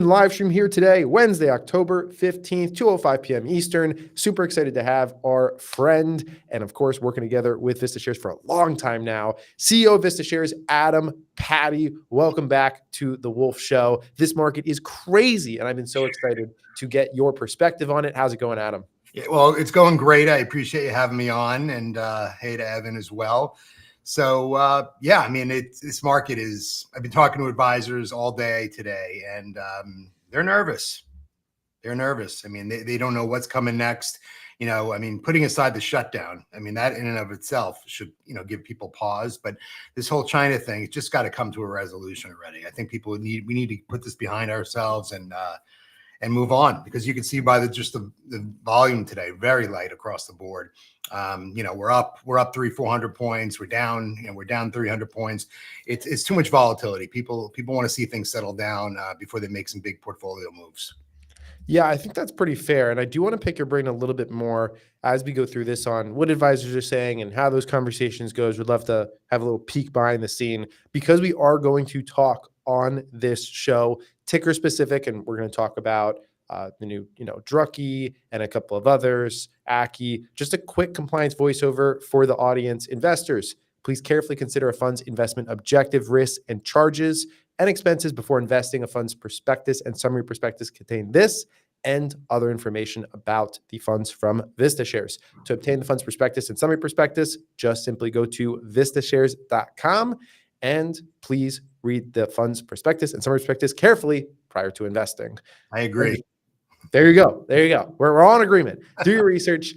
Live stream here today, Wednesday, October 15th, 2:05 p.m. Eastern. Super excited to have our friend and, of course, working together with VistaShares for a long time now, CEO of VistaShares, Adam Patty. Welcome back to the Wolf Show. This market is crazy, and I've been so excited to get your perspective on it. How's it going, Adam? Yeah, well, it's going great. I appreciate you having me on, and hey to Evan as well. So yeah, I mean, this market is. I've been talking to advisors all day today, and they're nervous. They're nervous. I mean, they don't know what's coming next. You know, I mean, putting aside the shutdown, I mean, that in and of itself should, give people pause. But this whole China thing, it's just got to come to a resolution already. I think we need to put this behind ourselves and move on, because you can see by the volume today, very light across the board. We're up 300-400 points. We're down 300 points. It's too much volatility. People want to see things settle down before they make some big portfolio moves. Yeah, I think that's pretty fair. And I do want to pick your brain a little bit more as we go through this on what advisors are saying and how those conversations goes. We'd love to have a little peek behind the scene, because we are going to talk on this show ticker specific, and we're going to talk about the new, Druckenmiller and a couple of others, ACI. Just a quick compliance voiceover for the audience. Investors, please carefully consider a fund's investment objective, risks, and charges and expenses before investing. A fund's prospectus and summary prospectus contain this and other information about the funds from VistaShares. To obtain the fund's prospectus and summary prospectus, just simply go to vistashares.com and please read the fund's prospectus and summary prospectus carefully prior to investing. I agree. There you go. We're all in agreement. Do your research,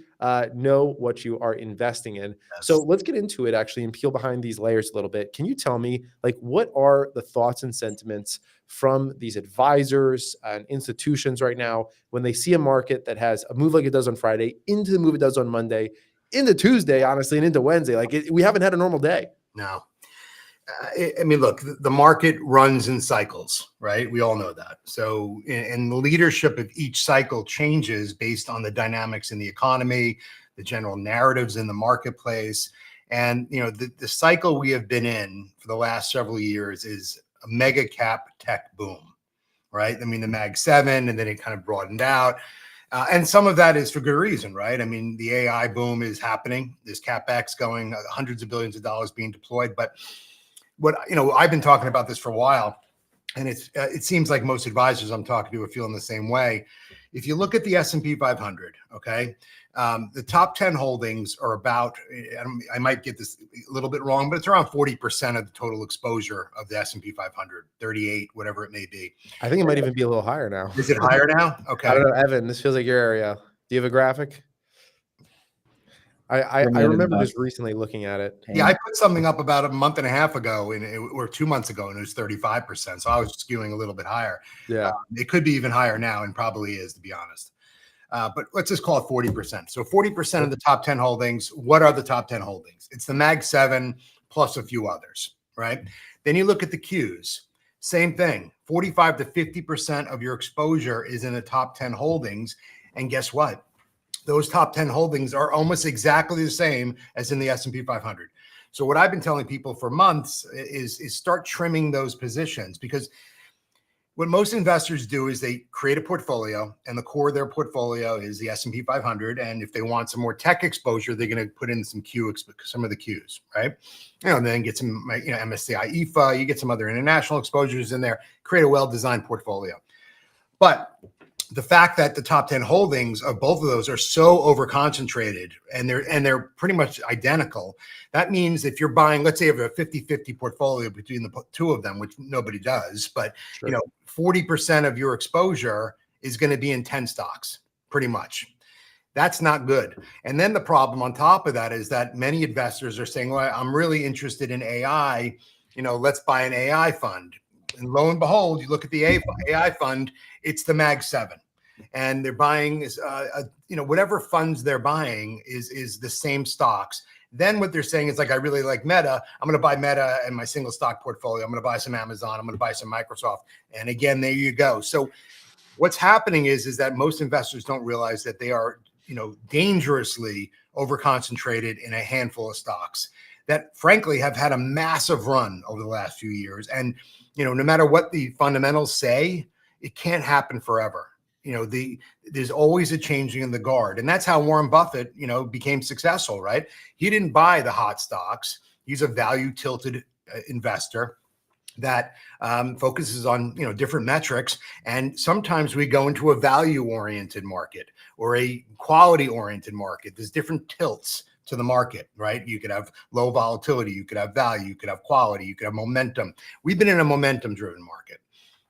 know what you are investing in. Yes. So let's get into it actually and peel behind these layers a little bit. Can you tell me, what are the thoughts and sentiments from these advisors and institutions right now when they see a market that has a move like it does on Friday, into the move it does on Monday, into Tuesday, honestly, and into Wednesday? We haven't had a normal day. No. I mean, look, the market runs in cycles, right? We all know that. So, and the leadership of each cycle changes based on the dynamics in the economy, the general narratives in the marketplace. And, the cycle we have been in for the last several years is a mega cap tech boom, right? I mean, the Mag 7, and then it kind of broadened out. And some of that is for good reason, right? I mean, the AI boom is happening. There's CapEx going, hundreds of billions of dollars being deployed. But what, I've been talking about this for a while, and it seems like most advisors I'm talking to are feeling the same way. If you look at the S&P 500, okay, the top 10 holdings are about, I might get this a little bit wrong, but it's around 40% of the total exposure of the S&P 500, 38, whatever it may be. I think it might even be a little higher now. Is it higher now? Okay. I don't know, Evan, this feels like your area. Do you have a graphic? I remember just recently looking at it. Yeah, I put something up about a month and a half ago, or 2 months ago, and it was 35%. So I was skewing a little bit higher. Yeah, it could be even higher now, and probably is, to be honest. But let's just call it 40%. So 40% of the top 10 holdings. What are the top 10 holdings? It's the Mag 7 plus a few others, right? Then you look at the Qs. Same thing. 45 to 50% of your exposure is in the top 10 holdings, and guess what? Those top 10 holdings are almost exactly the same as in the S&P 500. So what I've been telling people for months is start trimming those positions, because what most investors do is they create a portfolio, and the core of their portfolio is the S&P 500. And if they want some more tech exposure, they're going to put in some of the Qs, right? And then get some, MSCI EFA, you get some other international exposures in there, create a well-designed portfolio. But the fact that the top 10 holdings of both of those are so overconcentrated, and they're pretty much identical, that means if you're buying, let's say you have a 50-50 portfolio between the two of them, which nobody does, but sure, 40% of your exposure is going to be in 10 stocks, pretty much. That's not good. And then the problem on top of that is that many investors are saying, well, I'm really interested in AI, let's buy an AI fund. And lo and behold, you look at the AI fund, it's the Mag 7. And they're buying, whatever funds they're buying is the same stocks. Then what they're saying is, I really like Meta. I'm going to buy Meta in my single stock portfolio. I'm going to buy some Amazon. I'm going to buy some Microsoft. And again, there you go. So what's happening is that most investors don't realize that they are, dangerously overconcentrated in a handful of stocks that frankly have had a massive run over the last few years. And, no matter what the fundamentals say, it can't happen forever. There's always a changing in the guard. And that's how Warren Buffett, became successful, right? He didn't buy the hot stocks. He's a value tilted investor that focuses on different metrics, and sometimes we go into a value oriented market or a quality oriented market. There's different tilts to the market, right? You could have low volatility, you could have value, you could have quality, you could have momentum. We've been in a momentum driven market.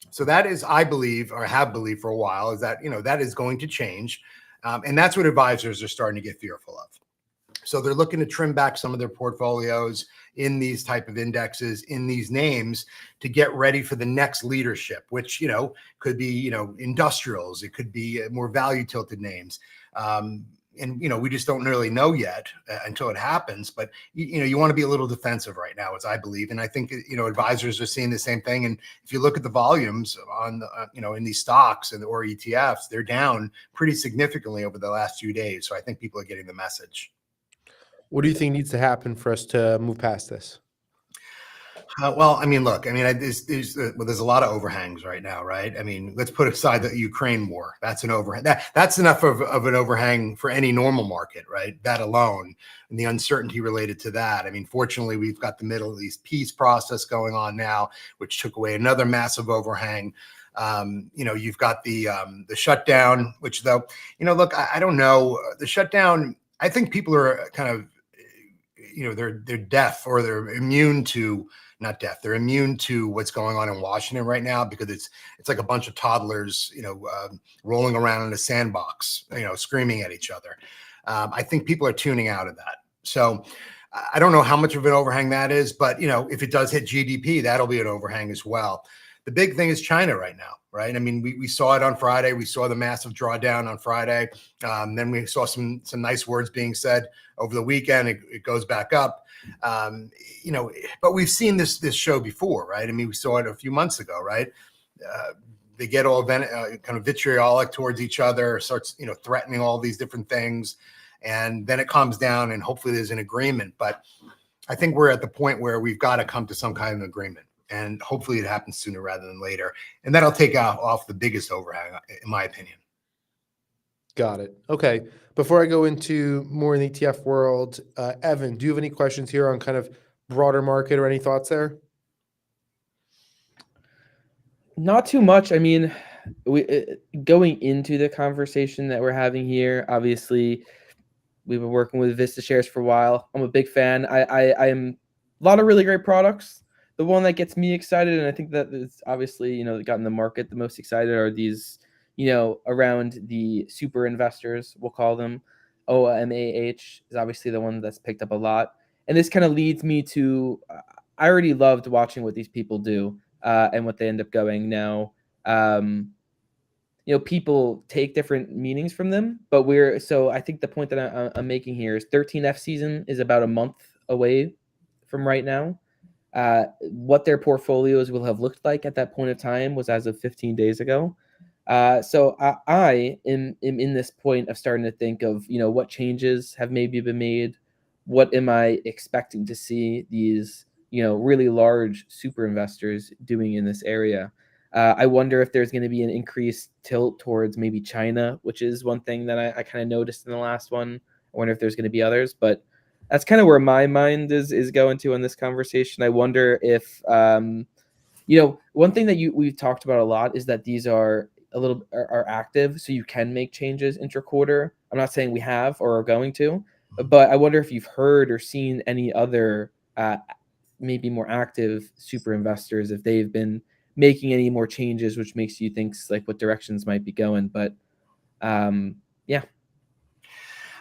So that is, I believe, or have believed for a while, is that that is going to change, and that's what advisors are starting to get fearful of. So they're looking to trim back some of their portfolios in these type of indexes, in these names, to get ready for the next leadership, which, could be, industrials. It could be more value tilted names. And, we just don't really know yet until it happens. But, you want to be a little defensive right now, as I believe. And I think, advisors are seeing the same thing. And if you look at the volumes on, in these stocks or ETFs, they're down pretty significantly over the last few days. So I think people are getting the message. What do you think needs to happen for us to move past this? Well, look, there's a lot of overhangs right now, right? Let's put aside the Ukraine war. That's an overhang. That's enough of an overhang for any normal market, right? That alone, and the uncertainty related to that. Fortunately, we've got the Middle East peace process going on now, which took away another massive overhang. You've got the shutdown, which though, look, I don't know. The shutdown, I think people are kind of, they're deaf, or they're immune to, not deaf, they're immune to what's going on in Washington right now, because it's like a bunch of toddlers, rolling around in a sandbox, screaming at each other. I think people are tuning out of that. So I don't know how much of an overhang that is, but if it does hit GDP, that'll be an overhang as well. The big thing is China right now, right? We saw it on Friday. We saw the massive drawdown on Friday. Then we saw some nice words being said over the weekend. It goes back up. But we've seen this show before, right? We saw it a few months ago, right? They get all kind of vitriolic towards each other, starts threatening all these different things, and then it calms down, and hopefully there's an agreement. But I think we're at the point where we've got to come to some kind of agreement. And hopefully it happens sooner rather than later. And that'll take off the biggest overhang, in my opinion. Got it. Okay. Before I go into more in the ETF world, Evan, do you have any questions here on kind of broader market or any thoughts there? Not too much. Going into the conversation that we're having here, obviously, we've been working with Vista Shares for a while. I'm a big fan. I am a lot of really great products. The one that gets me excited, and I think that is obviously, gotten the market the most excited, are these, around the super investors, we'll call them. OMAH is obviously the one that's picked up a lot. And this kind of leads me to, I already loved watching what these people do and what they end up going now. People take different meanings from them, but so I think the point that I'm making here is 13F season is about a month away from right now. What their portfolios will have looked like at that point of time was as of 15 days ago. So I am in this point of starting to think of, what changes have maybe been made. What am I expecting to see these, really large super investors doing in this area? I wonder if there's going to be an increased tilt towards maybe China, which is one thing that I kind of noticed in the last one. I wonder if there's going to be others, but that's kind of where my mind is going to in this conversation. I wonder if, one thing that we've talked about a lot is that these are active, so you can make changes intra-quarter. I'm not saying we have or are going to, but I wonder if you've heard or seen any other maybe more active super investors, if they've been making any more changes, which makes you think like what directions might be going. But yeah.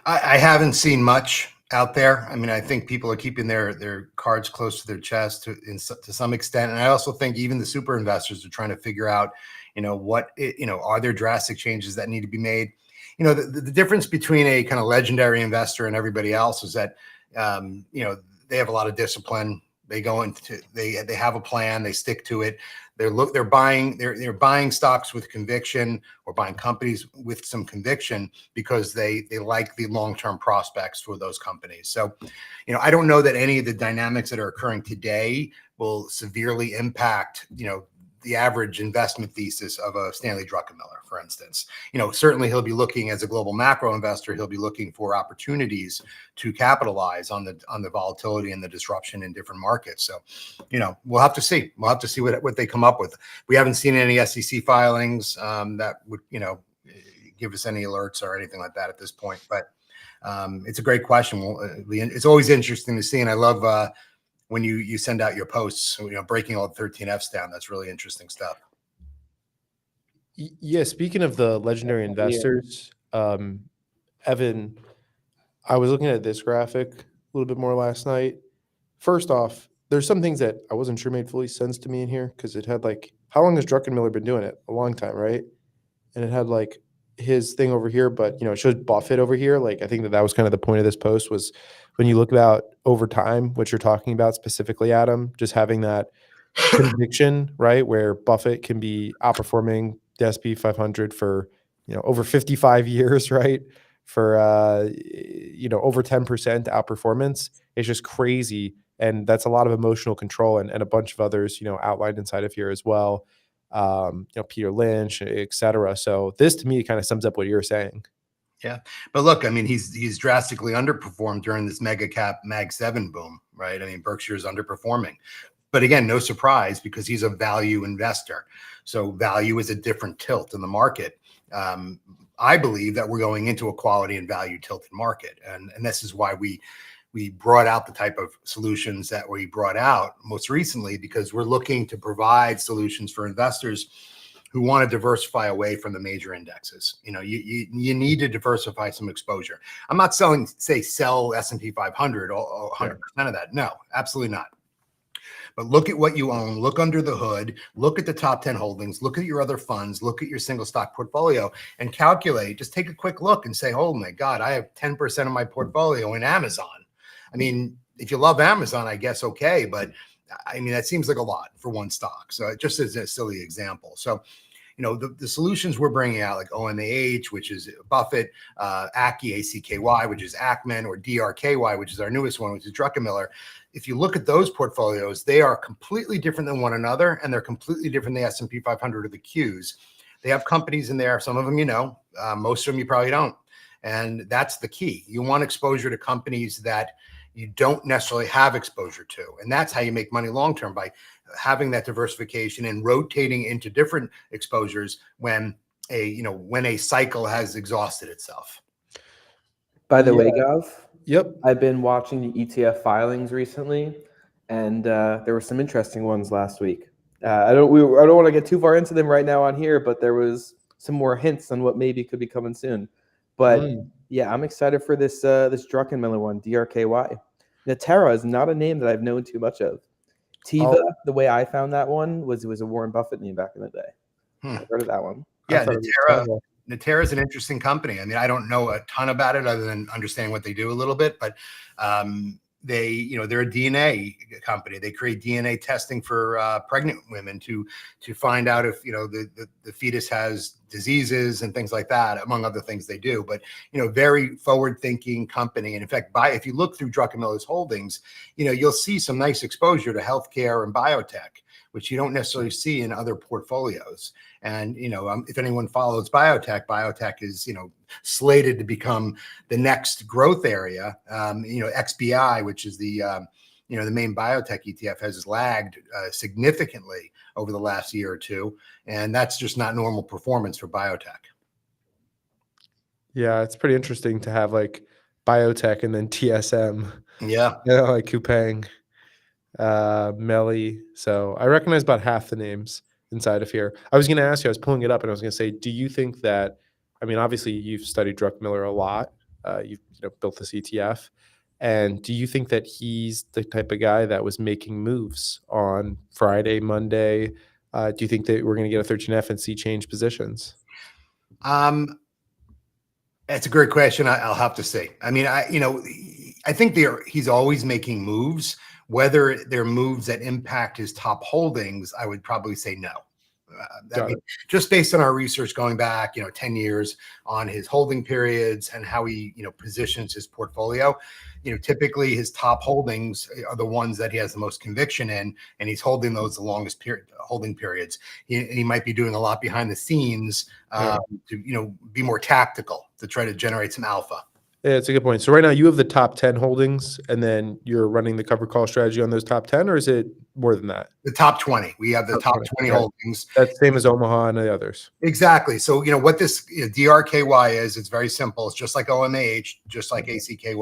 I haven't seen much out there. I think people are keeping their cards close to their chest to some extent. And I also think even the super investors are trying to figure out, are there drastic changes that need to be made? The difference between a kind of legendary investor and everybody else is that, they have a lot of discipline. They go into, they have a plan, they stick to it. They're buying stocks with conviction, or buying companies with some conviction, because they like the long-term prospects for those companies. So, I don't know that any of the dynamics that are occurring today will severely impact, the average investment thesis of a Stanley Druckenmiller, for instance. Certainly he'll be looking, as a global macro investor, he'll be looking for opportunities to capitalize on the volatility and the disruption in different markets. So, we'll have to see. We'll have to see what they come up with. We haven't seen any SEC filings that would, give us any alerts or anything like that at this point. But it's a great question. It's always interesting to see, and I love when you send out your posts, breaking all the 13 Fs down. That's really interesting stuff. Yeah. Speaking of the legendary investors, Evan, I was looking at this graphic a little bit more last night. First off, there's some things that I wasn't sure made fully sense to me in here, because it had how long has Druckenmiller been doing it? A long time, right? And it had his thing over here, but it shows Buffett over here. I think that was kind of the point of this post, was when you look about over time, what you're talking about specifically, Adam, just having that conviction, right, where Buffett can be outperforming the S&P 500 for over 55 years, right, for over 10% outperformance. It's just crazy, and that's a lot of emotional control, and a bunch of others outlined inside of here as well. Peter Lynch, et cetera. So this, to me, kind of sums up what you're saying. Yeah. But look, he's drastically underperformed during this mega cap Mag 7 boom, right? Berkshire's underperforming. But again, no surprise, because he's a value investor. So value is a different tilt in the market. I believe that we're going into a quality and value tilted market. And this is why we brought out the type of solutions that we brought out most recently, because we're looking to provide solutions for investors who want to diversify away from the major indexes. You need to diversify some exposure. I'm not sell S&P 500 or 100% of that. No, absolutely not. But look at what you own, look under the hood, look at the top 10 holdings, look at your other funds, look at your single stock portfolio, and calculate. Just take a quick look and say, oh my God, I have 10% of my portfolio in Amazon. If you love Amazon, I guess, okay. But that seems like a lot for one stock. So just as a silly example. So, the solutions we're bringing out, like OMAH, which is Buffett, ACKY, ACKY, which is Ackman, or DRKY, which is our newest one, which is Druckenmiller. If you look at those portfolios, they are completely different than one another, and they're completely different than the S&P 500 or the Qs. They have companies in there. Some of them, most of them you probably don't. And that's the key. You want exposure to companies that you don't necessarily have exposure to. And that's how you make money long-term, by having that diversification and rotating into different exposures when a cycle has exhausted itself. By the way, Gav, yep, I've been watching the ETF filings recently, and there were some interesting ones last week. I don't want to get too far into them right now on here, but there was some more hints on what maybe could be coming soon. But yeah, I'm excited for this Druckenmiller one, DRKY. Natera is not a name that I've known too much of. Tiva, the way I found that one was a Warren Buffett name back in the day. I've heard of that one. Yeah, Natera is an interesting company. I don't know a ton about it other than understanding what they do a little bit, but they're a DNA company. They create DNA testing for pregnant women to find out if the fetus has diseases and things like that, among other things they do. But very forward-thinking company. And in fact, if you look through Druckenmiller's holdings, you'll see some nice exposure to healthcare and biotech, which you don't necessarily see in other portfolios. And, if anyone follows biotech is, slated to become the next growth area. XBI, which is the main biotech ETF, has lagged significantly over the last year or two. And that's just not normal performance for biotech. Yeah, it's pretty interesting to have biotech and then TSM. Yeah. Like Coupang, Melly. So I recognize about half the names inside of here. I was going to ask you, I was pulling it up and I was going to say, do you think that, obviously you've studied Druckenmiller a lot. You've built this ETF. And do you think that he's the type of guy that was making moves on Friday, Monday? Do you think that we're going to get a 13F and see change positions? That's a great question. I'll have to say. I think he's always making moves. Whether they're moves that impact his top holdings, I would probably say no. Got it. Just based on our research going back, 10 years on his holding periods and how he, positions his portfolio, typically his top holdings are the ones that he has the most conviction in, and he's holding those the longest holding periods. He might be doing a lot behind the scenes to, be more tactical to try to generate some alpha. Yeah, it's a good point. So right now you have the top 10 holdings and then you're running the covered call strategy on those top 10, or is it more than that? The top 20. We have the top 20 okay. holdings. That's same as Omaha and the others. Exactly. So, what this DRKY is, it's very simple. It's just like OMAH, just like ACKY.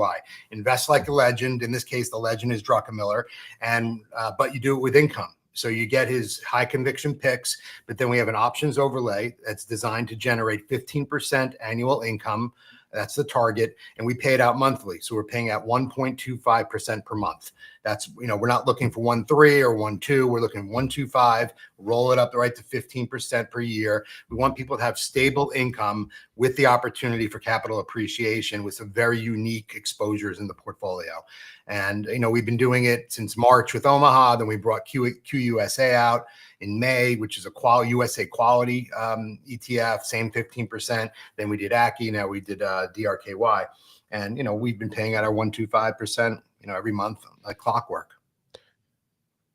Invest like a legend. In this case, the legend is Druckenmiller, and but you do it with income. So you get his high conviction picks, but then we have an options overlay that's designed to generate 15% annual income. That's the target. And we pay it out monthly. So we're paying out 1.25% per month. That's, we're not looking for 1.3 or 1.2. We're looking at 1.25, roll it up right to 15% per year. We want people to have stable income with the opportunity for capital appreciation with some very unique exposures in the portfolio. And, we've been doing it since March with Omaha. Then we brought QUSA out in May, which is a USA quality ETF, same 15%. Then we did ACKY. Now we did DRKY. And, we've been paying out our 1.25%, every month like clockwork.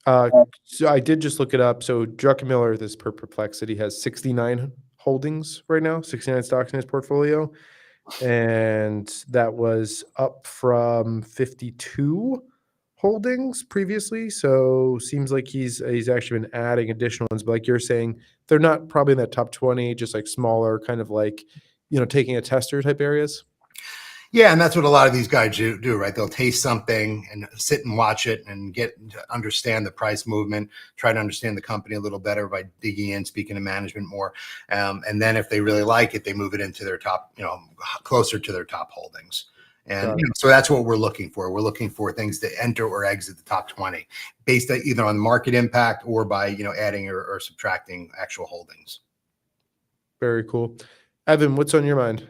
So I did just look it up. So Druckenmiller, this per Perplexity, has 69 holdings right now, 69 stocks in his portfolio. And that was up from 52 holdings previously. So seems like he's actually been adding additional ones. But like you're saying, they're not probably in that top 20, just like smaller, kind of like, taking a tester type areas. Yeah, and that's what a lot of these guys do, right? They'll taste something and sit and watch it and get to understand the price movement, try to understand the company a little better by digging in, speaking to management more. And then if they really like it, they move it into their top, closer to their top holdings. And so that's what we're looking for. We're looking for things to enter or exit the top 20 based either on market impact or by, adding or subtracting actual holdings. Very cool. Evan, what's on your mind?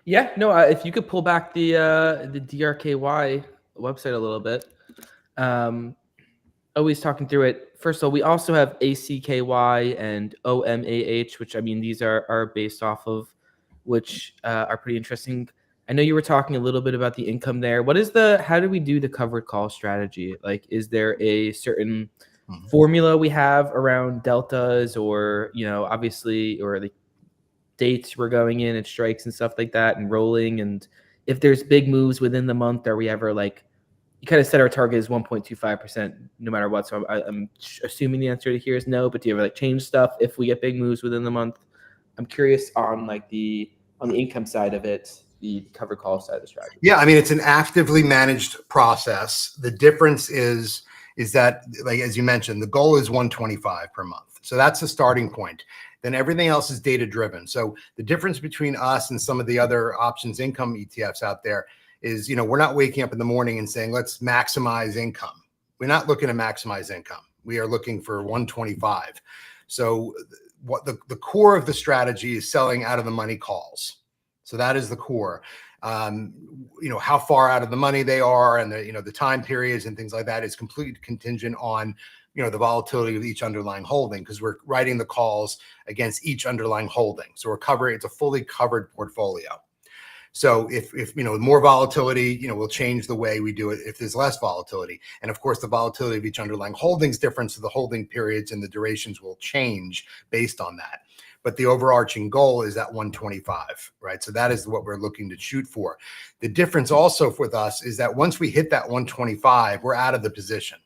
Yeah, no, if you could pull back the DRKY website a little bit. Always talking through it. First of all, we also have ACKY and OMAH, which these are based off of, which are pretty interesting. I know you were talking a little bit about the income there. How do we do the covered call strategy? Like, is there a certain formula we have around deltas or, obviously, or the dates we're going in and strikes and stuff like that and rolling? And if there's big moves within the month, are we ever like, you kind of said our target is 1.25% no matter what. So I'm assuming the answer to here is no, but do you ever change stuff if we get big moves within the month? I'm curious on the income side of it, the covered call side of the strategy. Yeah, it's an actively managed process. The difference is that, like, as you mentioned, the goal is 125 per month. So that's the starting point. Then everything else is data driven. So the difference between us and some of the other options income ETFs out there is, we're not waking up in the morning and saying, let's maximize income. We're not looking to maximize income. We are looking for 125. So what the core of the strategy is selling out of the money calls. So that is the core. How far out of the money they are and the time periods and things like that is completely contingent on, the volatility of each underlying holding, because we're writing the calls against each underlying holding. So it's a fully covered portfolio. So if more volatility, we'll change the way we do it if there's less volatility. And of course, the volatility of each underlying holding is different. So the holding periods and the durations will change based on that. But the overarching goal is that 125, right? So that is what we're looking to shoot for. The difference also with us is that once we hit that 125, we're out of the position.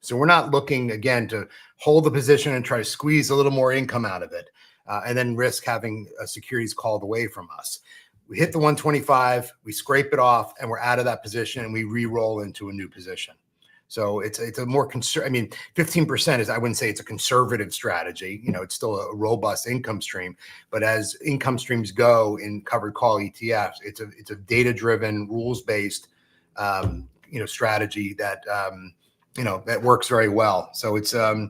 So we're not looking, again, to hold the position and try to squeeze a little more income out of it and then risk having securities called away from us. We hit the 125, we scrape it off, and we're out of that position, and we re-roll into a new position. So it's a more 15% is, I wouldn't say it's a conservative strategy. It's still a robust income stream, but as income streams go in covered call ETFs, it's a data-driven, rules-based, strategy that that works very well. So it's, a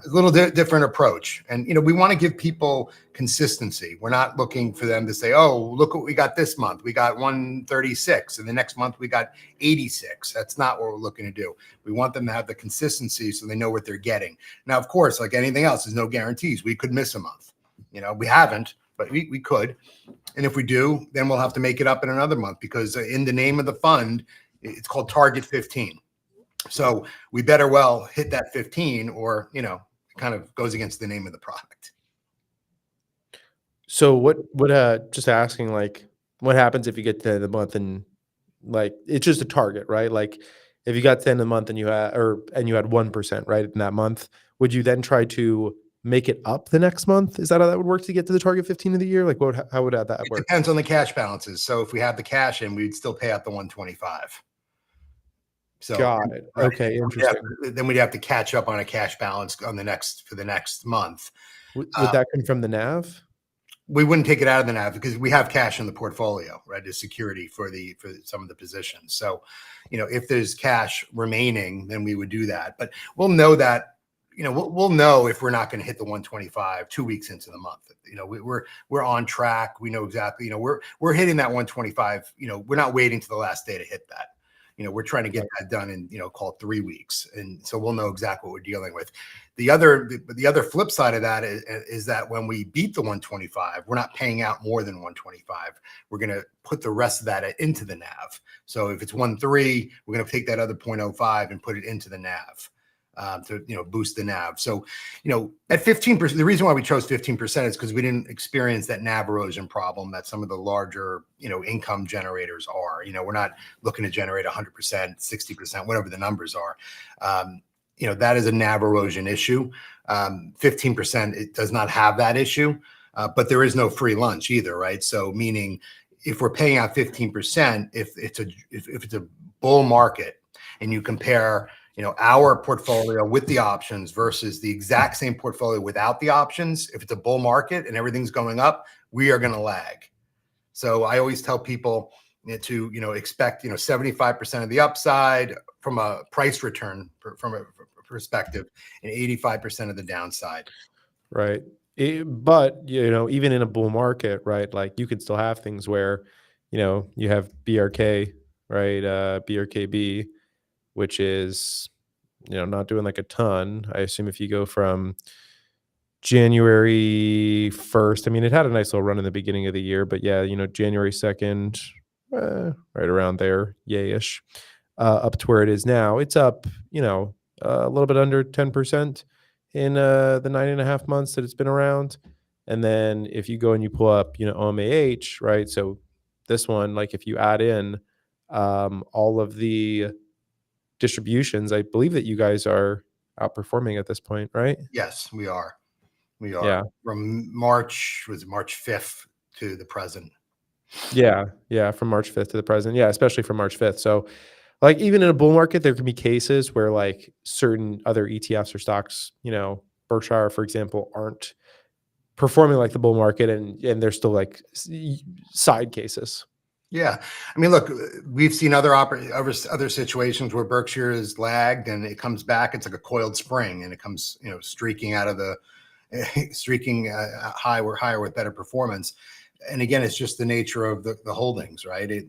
little different approach. And, we want to give people consistency. We're not looking for them to say, oh, look what we got this month. We got 136 and the next month we got 86. That's not what we're looking to do. We want them to have the consistency so they know what they're getting. Now, of course, like anything else, there's no guarantees. We could miss a month. We haven't, but we could. And if we do, then we'll have to make it up in another month, because in the name of the fund, it's called Target 15. So we better well hit that 15, or, it kind of goes against the name of the product. So just asking, like, what happens if you get to the end of the month and, like, it's just a target, right? Like, if you got to the end of the month and you had 1%, right, in that month, would you then try to make it up the next month? Is that how that would work to get to the target 15 of the year? Like, how would that work? It depends on the cash balances. So if we have the cash in, we'd still pay out the 125. So Got it. right. Okay, interesting. Then we'd have to catch up on a cash balance for the next month. Would that come from the NAV? We wouldn't take it out of the NAV because we have cash in the portfolio, right, as security for some of the positions. So, if there's cash remaining, then we would do that. But we'll know that, we'll know if we're not going to hit the 125 2 weeks into the month. We're on track. We know exactly, we're hitting that 125. We're not waiting to the last day to hit that. We're trying to get that done in, call it 3 weeks. And so we'll know exactly what we're dealing with. The other flip side of that is that when we beat the 125, we're not paying out more than 125. We're going to put the rest of that into the NAV. So if it's 1.3, we're going to take that other 0.05 and put it into the NAV. To boost the NAV. So at 15%, the reason why we chose 15% is because we didn't experience that NAV erosion problem that some of the larger income generators are. We're not looking to generate 100%, 60%, whatever the numbers are. That is a NAV erosion issue. 15%, it does not have that issue, but there is no free lunch either, right? So meaning if we're paying out 15%, if it's a bull market and you compare our portfolio with the options versus the exact same portfolio without the options, if it's a bull market and everything's going up, we are going to lag. So I always tell people to, expect, 75% of the upside from a price return from a perspective and 85% of the downside. Right. But, even in a bull market, right, like you could still have things where, you have BRK, right, BRKB, which is, not doing like a ton. I assume if you go from January 1st, I mean, it had a nice little run in the beginning of the year, but yeah, January 2nd, right around there, yay-ish, up to where it is now. It's up, a little bit under 10% in the 9.5 months that it's been around. And then if you go and you pull up, OMAH, right? So this one, like if you add in all of the distributions, I believe that you guys are outperforming at this point, right? Yes, we are. Yeah. From March 5th to the present. Yeah. From March 5th to the present. Yeah. Especially from March 5th. So like even in a bull market, there can be cases where like certain other ETFs or stocks, Berkshire, for example, aren't performing like the bull market and they're still like side cases. Yeah. I mean, look, we've seen other situations where Berkshire is lagged and it comes back. It's like a coiled spring and it comes, streaking out of higher with better performance. And again, it's just the nature of the holdings, right?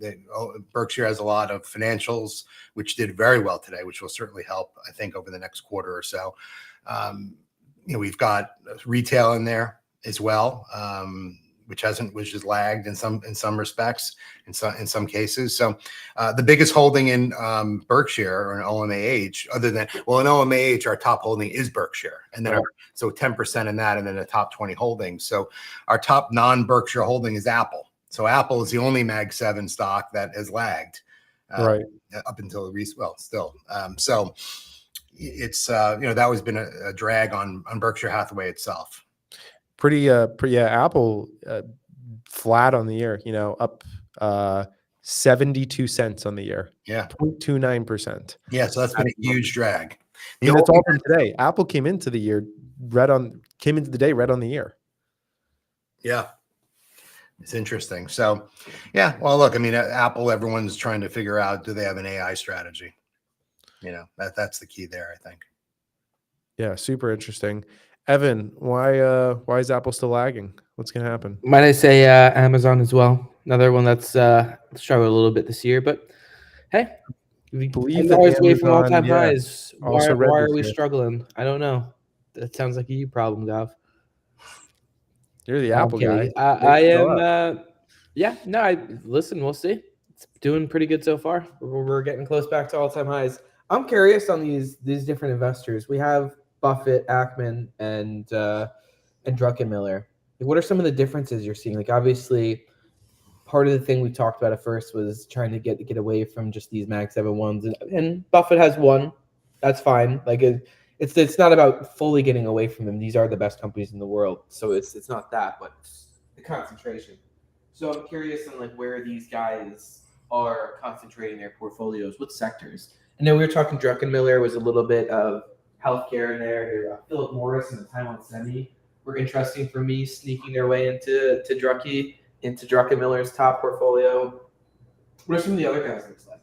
Berkshire has a lot of financials, which did very well today, which will certainly help, I think, over the next quarter or so. We've got retail in there as well, which is lagged in some respects, in some cases. So the biggest holding in Berkshire or in OMAH, in OMAH, our top holding is Berkshire, and then so 10% in that, and then the top 20 holdings. So our top non-Berkshire holding is Apple. So Apple is the only Mag 7 stock that has lagged right up until still. So it's that has been a drag on Berkshire Hathaway itself. Pretty Apple flat on the year, up 72 cents on the year. Yeah. 0.29%. Yeah, so that's been a huge drag. And it's all from today. Apple came into the day red on the year. Yeah. It's interesting. So, yeah, well, look, I mean, Apple, everyone's trying to figure out, do they have an AI strategy? That's the key there, I think. Yeah, super interesting. Evan, why is Apple still lagging? What's gonna happen? Might I say Amazon as well? Another one that's struggled a little bit this year, but hey, we Believe that $10 away from Amazon, all-time yeah, highs. also red Why this are we year. struggling? I don't know. That sounds like a you problem, Gav. You're the I'm Apple guy. kidding. I am. Yeah. No. Listen. We'll see. It's doing pretty good so far. We're getting close back to all-time highs. I'm curious on these different investors. We have Buffett, Ackman, and Druckenmiller. Like, what are some of the differences you're seeing? Like, obviously, part of the thing we talked about at first was trying to get away from just these Mag 7 and Buffett has one. That's fine. Like, it's not about fully getting away from them. These are the best companies in the world, so it's not that, but the concentration. So I'm curious on like where these guys are concentrating their portfolios, what sectors. I know we were talking Druckenmiller was a little bit of healthcare in there. Philip Morris and the Taiwan Semi were interesting for me, sneaking their way into Druckenmiller's top portfolio. What are some of the other guys looks like?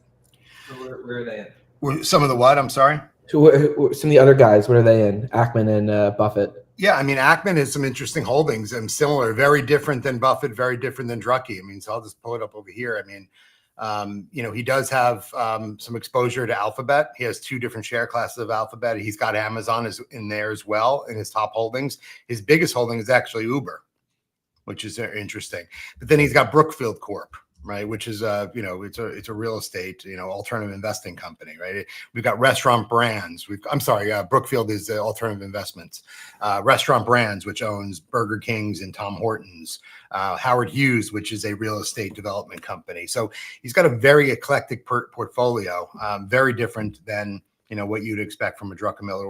Where are they in? Some of the what? I'm sorry. So some of the other guys, what are they in? Ackman and Buffett. Yeah, I mean, Ackman has some interesting holdings and similar, very different than Buffett, very different than Drucke. I mean, so I'll just pull it up over here. I mean, he does have some exposure to Alphabet. He has 2 different share classes of Alphabet. He's got Amazon in there as well in his top holdings. His biggest holding is actually Uber, which is interesting. But then he's got Brookfield Corp, right? Which is it's a real estate, alternative investing company, right? We've got Restaurant Brands. Brookfield is the alternative investments. Restaurant Brands, which owns Burger King's and Tom Hortons. Howard Hughes, which is a real estate development company. So he's got a very eclectic portfolio, very different than what you'd expect from a Druckenmiller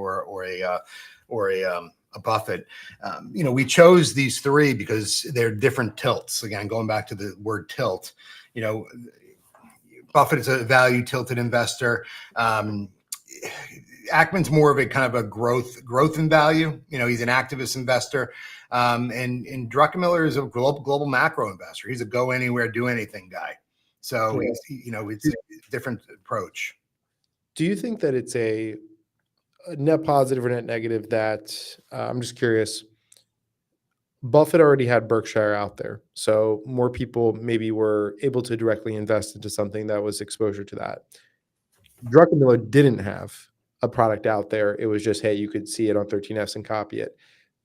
or a Buffett. We chose these 3 because they're different tilts. Again, going back to the word tilt, Buffett is a value tilted investor. Ackman's more of a kind of a growth in value. He's an activist investor. And Druckenmiller is a global macro investor. He's a go anywhere, do anything guy. So, it's a different approach. Do you think that it's a net positive or net negative that I'm just curious? Buffett already had Berkshire out there, so more people maybe were able to directly invest into something that was exposure to that. Druckenmiller didn't have a product out there. It was just, hey, you could see it on 13Fs and copy it.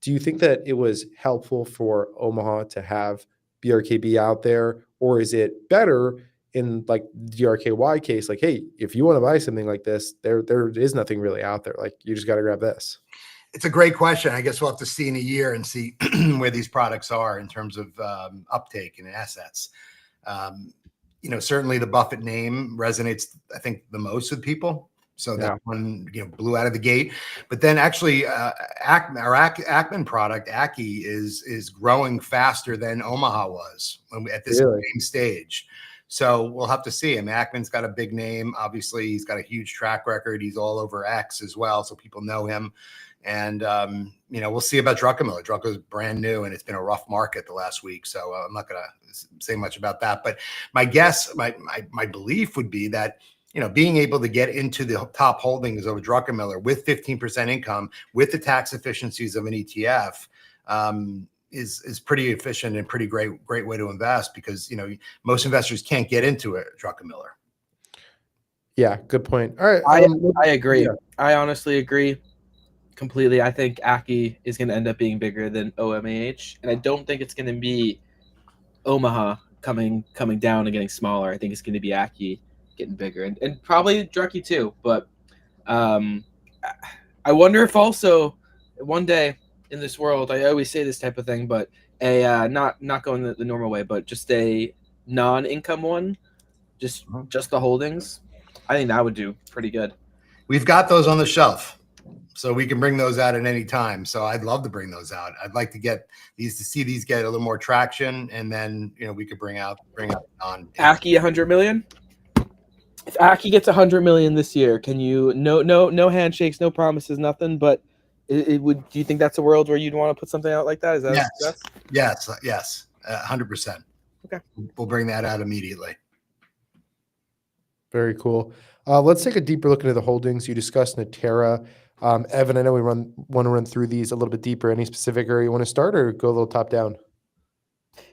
Do you think that it was helpful for Omaha to have BRKB out there, or is it better in like DRKY case, like, hey, if you want to buy something like this, there is nothing really out there. Like, you just got to grab this. It's a great question. I guess we'll have to see in a year and see where these products are in terms of uptake and assets. Certainly the Buffett name resonates, I think, the most with people. So that one, blew out of the gate. But then actually, Ackman product, ACKY, is growing faster than Omaha was at this same stage. So we'll have to see. I mean, Ackman's got a big name. Obviously, he's got a huge track record. He's all over X as well, so people know him. And, we'll see about Druckenmiller. Druckenmiller's brand new, and it's been a rough market the last week. So I'm not going to say much about that. But my guess, my belief would be that, being able to get into the top holdings of Druckenmiller with 15% income, with the tax efficiencies of an ETF, is pretty efficient and pretty great way to invest, because, most investors can't get into it, Druckenmiller. Yeah, good point. All right. I agree. Yeah. I honestly agree completely. I think ACKY is going to end up being bigger than OMAH, and I don't think it's going to be Omaha coming down and getting smaller. I think it's going to be ACKY getting bigger, and probably Drucke too. But I wonder if also one day in this world, I always say this type of thing, but a not going the normal way, but just a non-income one, just the holdings. I think that would do pretty good. We've got those on the shelf, so we can bring those out at any time. So I'd love to bring those out. I'd like to get these, to see these get a little more traction, and then we could bring out on ACKY 100 million. If ACKY gets 100 million this year, can you no handshakes, no promises, nothing? But it would. Do you think that's a world where you'd want to put something out like that? Is that yes, 100%. Okay, we'll bring that out immediately. Very cool. Let's take a deeper look into the holdings. You discussed Natera. Evan, I know we want to run through these a little bit deeper. Any specific area you want to start, or go a little top down?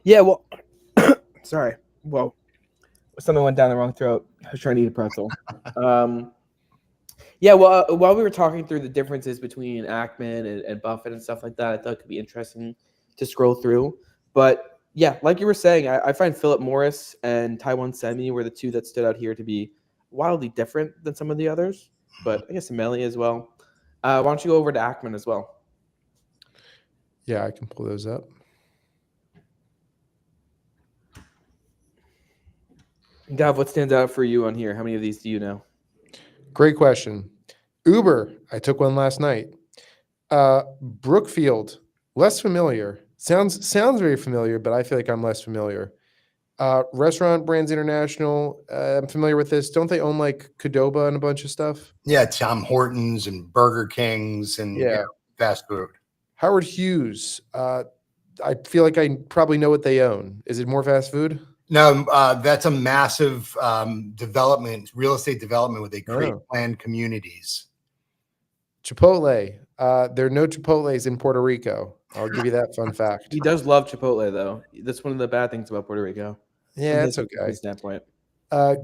Yeah, well, sorry. Well, something went down the wrong throat. I was trying to eat a pretzel. Yeah, well, while we were talking through the differences between Ackman and Buffett and stuff like that, I thought it could be interesting to scroll through. But yeah, like you were saying, I find Philip Morris and Taiwan Semi were the two that stood out here to be wildly different than some of the others. But I guess Amelia as well. Why don't you go over to Ackman as well? Yeah, I can pull those up. Gav, what stands out for you on here? How many of these do you know? Great question. Uber, I took one last night. Brookfield, less familiar. Sounds very familiar, but I feel like I'm less familiar. Restaurant Brands International, I'm familiar with this. Don't they own like Qdoba and a bunch of stuff? Yeah, Tom Hortons and Burger Kings and fast food. Howard Hughes, I feel like I probably know what they own. Is it more fast food? No, that's a massive development, real estate development where they create planned communities. Chipotle. There are no Chipotles in Puerto Rico. I'll give you that fun fact. He does love Chipotle, though. That's one of the bad things about Puerto Rico. Yeah, that's okay. Standpoint.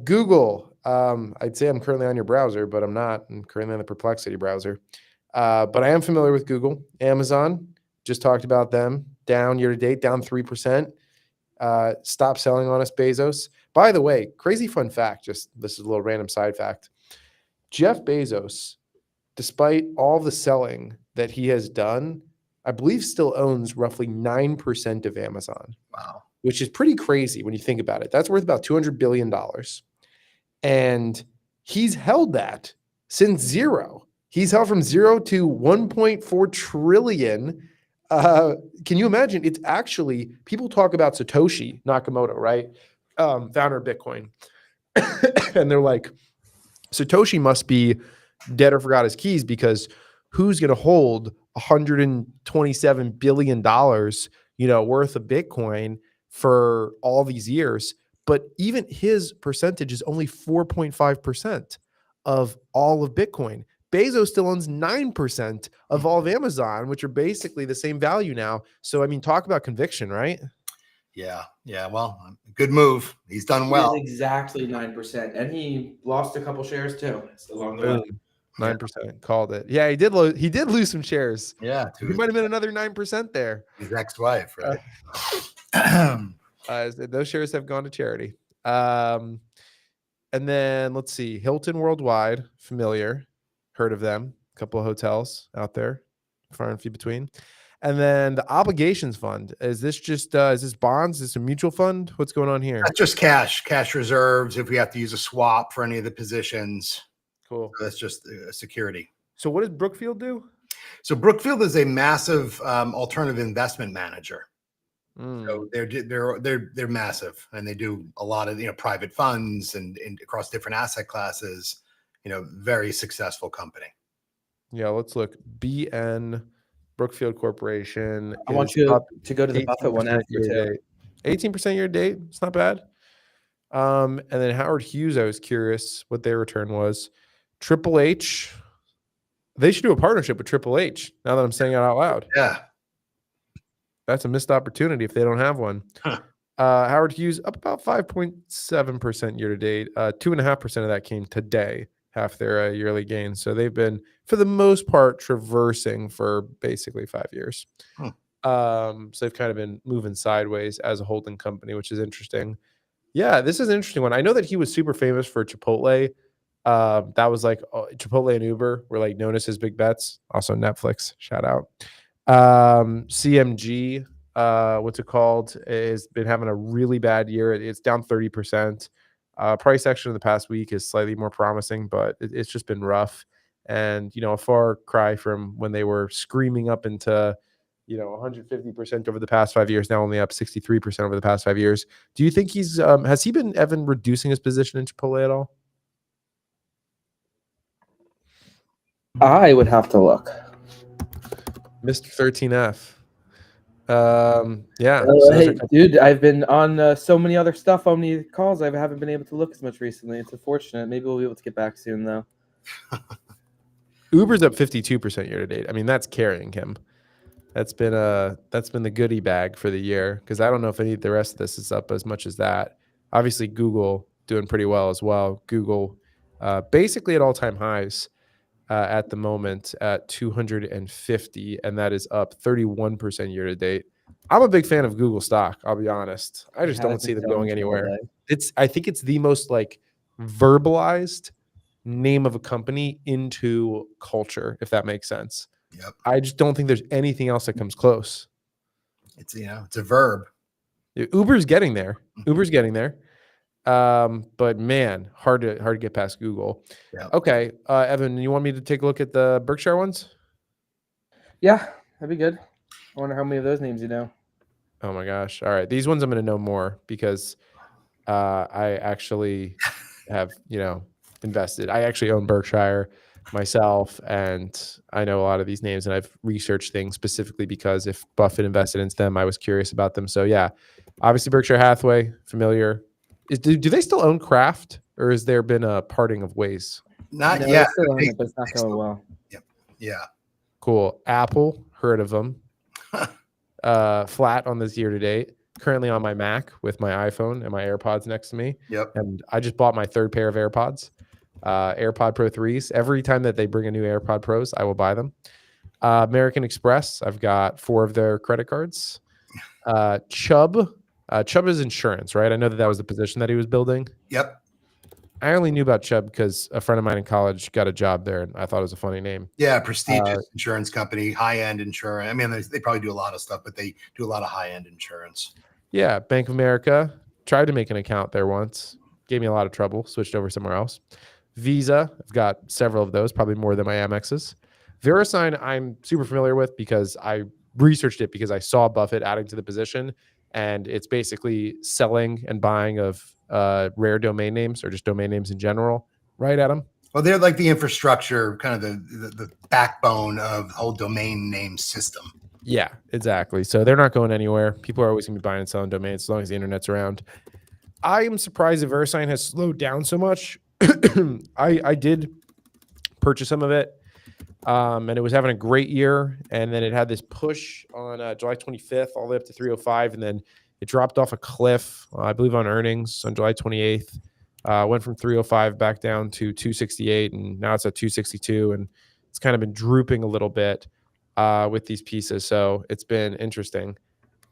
Google. I'd say I'm currently on your browser, but I'm not. I'm currently on the Perplexity browser. But I am familiar with Google. Amazon, just talked about them. Down year to date, down 3%. Stop selling on us, Bezos. By the way, crazy fun fact, just this is a little random side fact. Jeff Bezos, despite all the selling that he has done, I believe still owns roughly 9% of Amazon. Wow. Which is pretty crazy when you think about it. That's worth about $200 billion. And he's held that since zero. He's held from zero to 1.4 trillion. Can you imagine? It's actually, people talk about Satoshi Nakamoto, right? Founder of Bitcoin. And they're like, Satoshi must be dead or forgot his keys, because who's going to hold $127 billion, worth of Bitcoin for all these years? But even his percentage is only 4.5% of all of Bitcoin. Bezos still owns 9% of all of Amazon, which are basically the same value now. So, I mean, talk about conviction, right? Yeah. Well, good move. He's done well. Exactly 9%. And he lost a couple shares too along the way. 9%. Called it. Yeah, he did lose some shares. Yeah. He might have been another 9% there. His ex-wife, right? Those shares have gone to charity. And then let's see. Hilton Worldwide, familiar. Heard of them. A couple of hotels out there, far and few between. And then the obligations fund. Is this just is this bonds? Is this a mutual fund? What's going on here? That's just cash reserves. If we have to use a swap for any of the positions. Cool. So that's just security. So what does Brookfield do? So Brookfield is a massive alternative investment manager. So they're massive, and they do a lot of private funds and across different asset classes. Very successful company. Yeah, let's look. BN Brookfield Corporation. I want you to go to the Buffett one after too. 18% year to date. It's not bad. And then Howard Hughes, I was curious what their return was. Triple H. They should do a partnership with Triple H. Now that I'm saying it out loud. Yeah. That's a missed opportunity if they don't have one. Huh. Howard Hughes up about 5.7% year to date. 2.5% of that came today, half their yearly gains. So they've been, for the most part, traversing for basically 5 years. So they've kind of been moving sideways as a holding company, which is interesting. Yeah, this is an interesting one. I know that he was super famous for Chipotle. That was like Chipotle and Uber were like known as his big bets. Also Netflix, shout out. CMG, what's it called, has been having a really bad year. It's down 30%. Price action in the past week is slightly more promising, but it's just been rough. And, a far cry from when they were screaming up into, 150% over the past 5 years, now only up 63% over the past 5 years. Do you think has he been, Evan, reducing his position in Chipotle at all? I would have to look. Mr. 13F. Yeah. Well, So those are hey, dude, I've been on so many other stuff on the calls. I haven't been able to look as much recently. It's unfortunate. Maybe we'll be able to get back soon, though. Uber's up 52% year to date. I mean, that's carrying him. That's been the goodie bag for the year, because I don't know if any of the rest of this is up as much as that. Obviously, Google doing pretty well as well. Google basically at all-time highs at the moment at 250, and that is up 31% year to date. I'm a big fan of Google stock, I'll be honest. I just don't see them going anywhere. I think it's the most like verbalized name of a company into culture, if that makes sense. Yep. I just don't think there's anything else that comes close. It's, it's a verb. Uber's getting there. Uber's getting there. But man, hard to get past Google. Yep. Okay. Evan, you want me to take a look at the Berkshire ones? Yeah, that'd be good. I wonder how many of those names you know. Oh my gosh. All right. These ones I'm going to know more because I actually have, invested. I actually own Berkshire myself, and I know a lot of these names, and I've researched things specifically because if Buffett invested into them, I was curious about them. So yeah, obviously Berkshire Hathaway, familiar. Do they still own Kraft, or has there been a parting of ways? Not No, yet. still on it, but it's not going well. Yeah. Cool. Apple, heard of them. Flat on this year to date. Currently on my Mac with my iPhone and my AirPods next to me. Yep. And I just bought my third pair of AirPods, AirPod Pro 3s. Every time that they bring a new AirPod Pros, I will buy them. American Express, I've got 4 of their credit cards. Chubb is insurance, right? I know that was the position that he was building. Yep. I only knew about Chubb because a friend of mine in college got a job there, and I thought it was a funny name. Yeah, prestigious insurance company, high-end insurance. I mean, they probably do a lot of stuff, but they do a lot of high-end insurance. Yeah, Bank of America. Tried to make an account there once. Gave me a lot of trouble. Switched over somewhere else. Visa. I've got several of those, probably more than my Amexes. VeriSign I'm super familiar with because I researched it because I saw Buffett adding to the position, and it's basically selling and buying of rare domain names or just domain names in general. Right, Adam? Well, they're like the infrastructure, kind of the backbone of the whole domain name system. Yeah, exactly. So they're not going anywhere. People are always going to be buying and selling domains as long as the internet's around. I am surprised that VeriSign has slowed down so much. I did purchase some of it, and it was having a great year. And then it had this push on July 25th all the way up to 305, and then it dropped off a cliff, I believe, on earnings on July 28th. Went from 305 back down to 268, and now it's at 262, and it's kind of been drooping a little bit with these pieces. So it's been interesting.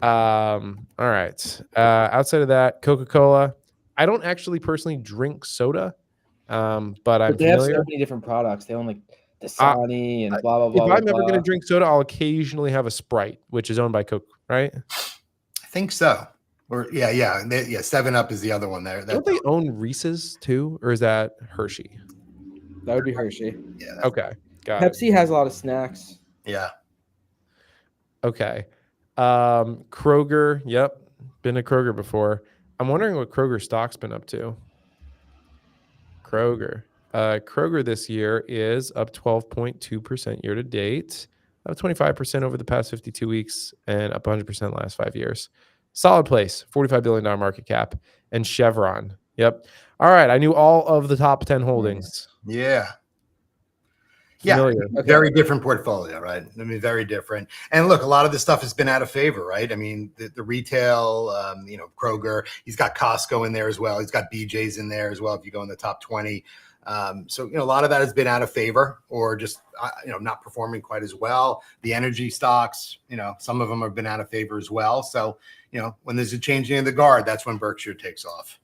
All right. Outside of that, Coca-Cola. I don't actually personally drink soda, but I'm They have so familiar. many different products. They own like Dasani and blah blah If blah. I'm blah, ever going to blah. drink soda, I'll occasionally have a Sprite, which is owned by Coke, right? I think so. Or yeah. 7-Up is the other one there. Don't they own Reese's too, or is that Hershey? That would be Hershey. Yeah. Okay, got it. Pepsi has a lot of snacks. Yeah. Okay. Kroger. Yep. Been to Kroger before. I'm wondering what Kroger stock's been up to. Kroger. Kroger this year is up 12.2% year to date, up 25% over the past 52 weeks, and up 100% last 5 years. Solid place, $45 billion market cap. And Chevron. Yep. All right. I knew all of the top 10 holdings. Yeah. Familiar. Yeah, very different portfolio, right? I mean, very different. And look, a lot of this stuff has been out of favor, right? I mean, the retail, Kroger, he's got Costco in there as well. He's got BJ's in there as well if you go in the top 20. So, a lot of that has been out of favor or just, not performing quite as well. The energy stocks, some of them have been out of favor as well. So, when there's a changing of the guard, that's when Berkshire takes off.